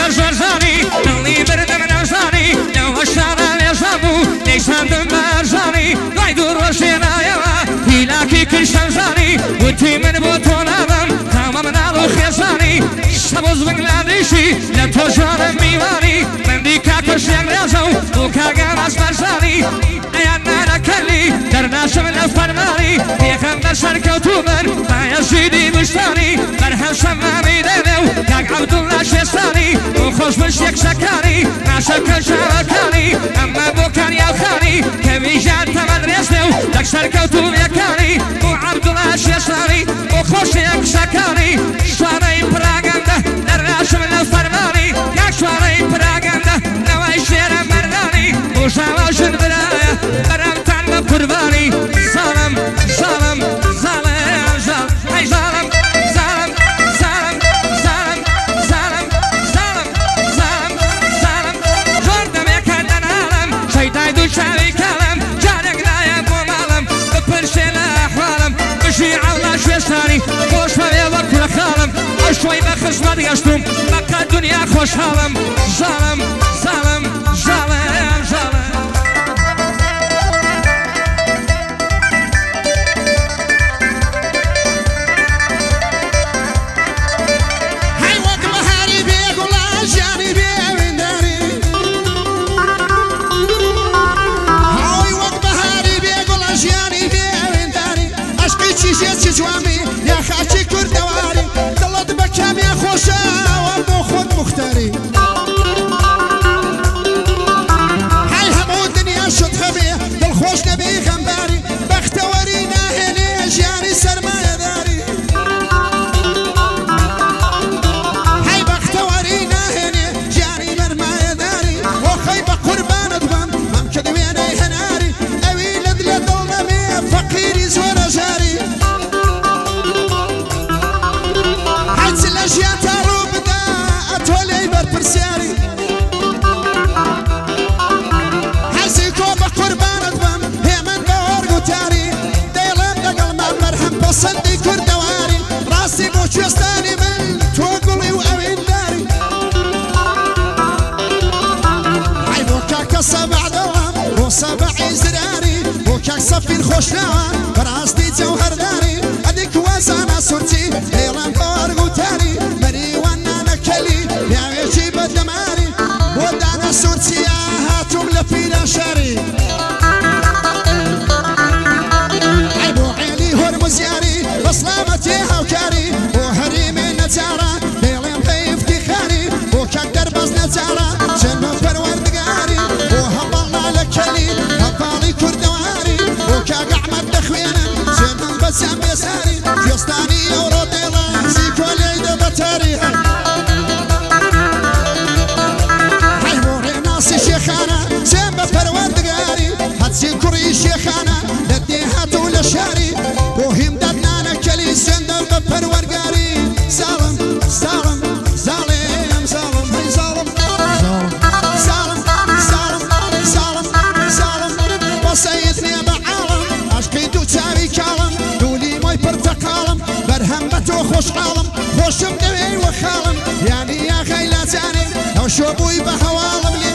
بجرجاني دلي بردم نجاني لو الشارع يجابو ليش عندم برجاني غيدور وشينا يوا هلاكي كل شنجاني وتي من بوتونابم تمام نالو خيزاني شبوز بنغلاديشي لتوجار ميواني من ديكا كشيان رازو وكاقام اسمرزاني ايانا نكلي درناشم لفرماني بيخم برشان كوتوبر ما يزيدي مشتاني مرحب شمامي دينو كاق عبدالله شيستاني وخوش بشيك شكاني ما شكل شاوكاني اما بوكان يالخاني كمي جان تمن ريزنو دكسر كوتوب يكاني وعبدالله شيستاني وخوش يك شكاني شواني براغنده درناشم لفرماني كاق شواني براغنده نواي شير مرداني وشاوشن برايا برمتان بقرباني ظالم ظالم ظالم ظالم هاي ظالم ظالم ظالم ظالم ظالم ظالم ظالم ظالم جردم يكدن عالم شيطاي دو شاوي كلام جارك لا يبو مالم ببرشي لأحوالم بشي عولا شويستاني خوش فبي وكل خالم اشوي بخصمت يشتم بقى الدنيا خوش حالم ظالم ظالم ظالم ظالم جوامي يا خاشي كردواري دلت بكام يا خوشا وابو خود مختاري هاي همو الدنيا شد خبيه بالخوش نبي غنباري بختورينا هني جاري سرمايا داري هاي بختورينا هني جاري مرمايا داري وخي بقربان ضبان ممكن ويني هناري اوي لدل ضلمي فقيري زور جاري الاشياء تارو بدا اتولي بربرسياري حزيكو بقربان ضبم هي من بورغو تاري ديلم دقل ما مرحم بصندي كردواري راسي بوشيستاني من توقلي وأوين داري هاي بوكاك السبع دوام وسبعي زراري بوكاك صفي الخوشناوة براستي جوهر داري اديك وزانا صورتي ديلم بورغو تاري صورتي هاتم لفينا شاري عيبو عيني هرمز ياري بصلامتي هاوكاري وحريمي نتارة بيلين في افتخاري وكاكدر بز نتارة جنب پروردگاري وهبالنا لكلي هبالي كردواري وكاك احمد دخوينا جنب بسام يساري فيستاني يورو ديلا زيكو ليدا بتاري شيخانا سيمبا پروردگاري هاتسي كوري شيخانا لدي هاتو لشاري وهم دادنانا كلي سندر بپروردگاري ظالم ظالم ظالم ظالم هاي ظالم ظالم ظالم ظالم ظالم وصيتني بعالم عشقي دو تاوي كالم دولي موي برتقالم برهم بتو خوش عالم خوشم دوي وخالم يعني يا خيلا تاني لو شوبوي بحوالم لي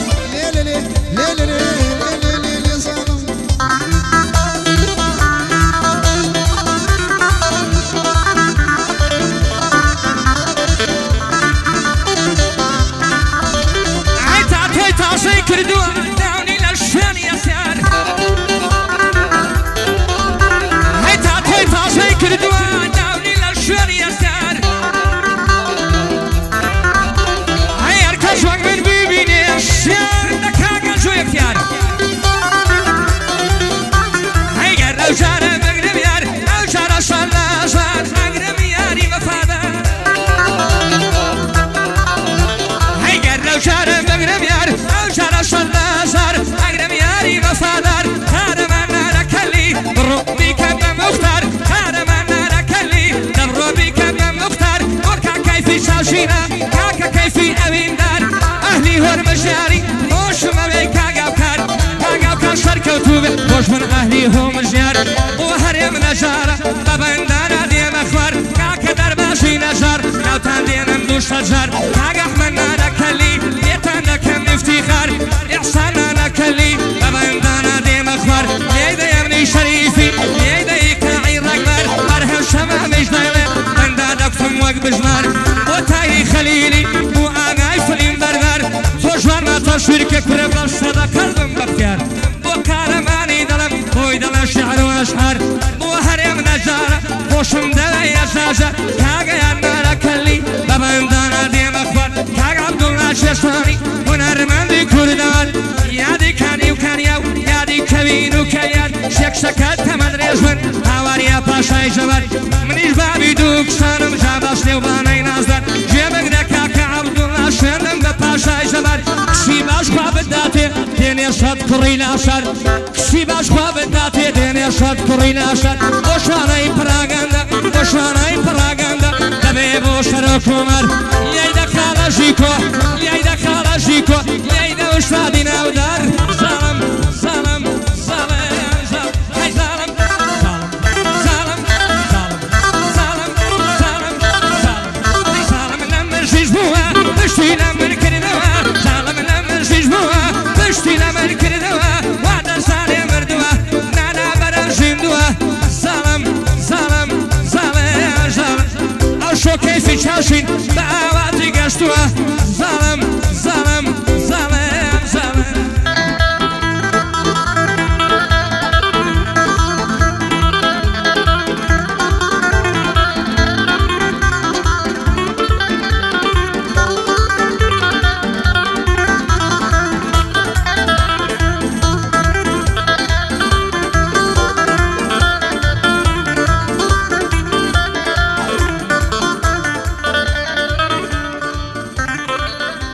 كاكا كيفي أمين دار أهلي هور مجاري موش ما بي كاقاو كار شركة وتوبة موش من أهلي هو مجاري وهرم نجارة بابن دانا دي مخبر كاكا درباشي نجار لو تان دي نمدوش تجار كاقا أحمد نانا كلي وەک بژمار بۆ تایی خەلیلی بۆ ئاگای فلیم بەردار تۆ ژوانە تۆ شوورکە کوڕە بەڵ سەدە کەڵبم بەختیار بۆ کارەمانی دەڵم بۆی دەڵە شعر و ئەشعار بۆ هەرێم نەجارە خۆشم دەوێ ئەژاژە کاگەیان نارەکەلی بە بەندانە دێمە خوارد کاگ عەبدوڵڵا شێشوانی هونەرمەندی کوردان یادی کانی و کانیا و یادی کەوین و کەیان شێکشەکەت تەمە درێژ من هاواریە پاشای ژەوەر منیش بابی دوو کشانم جا باش لێوبانەی نازدار گوێ بگرە کاکە عەبدوڵڵا شوێندم بە پاشای ژەوەر کشی باش خوا بداتێ دێنێ شەد کوڕی لاشار کشی باش خوا بداتێ دێنێ شەد کوڕی لاشار بۆ شوانەی پراگەندە بۆ شوانەی پراگەندە دەبێ بۆ شەرۆک ومەر یەیدە خاڵەژی کۆ یەیدە خاڵەژی کۆ یەیدە وشادی ناودار زاڵم زاڵم زاڵم زاڵم هەی زاڵم زاڵم زاڵم زاڵم زاڵم زاڵم هەی زاڵم لە مرژیش بووە پشتی لە من کردەوە زاڵم لە مرژیش بووە پشتی لە من کردەوە وا دەرسانێ مردووە نانا بەرەم ژیندووە زاڵم زاڵم زاڵم زاڵم ئەو شۆ کەیفی چاشین بە ئاواتی گەشتووە زاڵم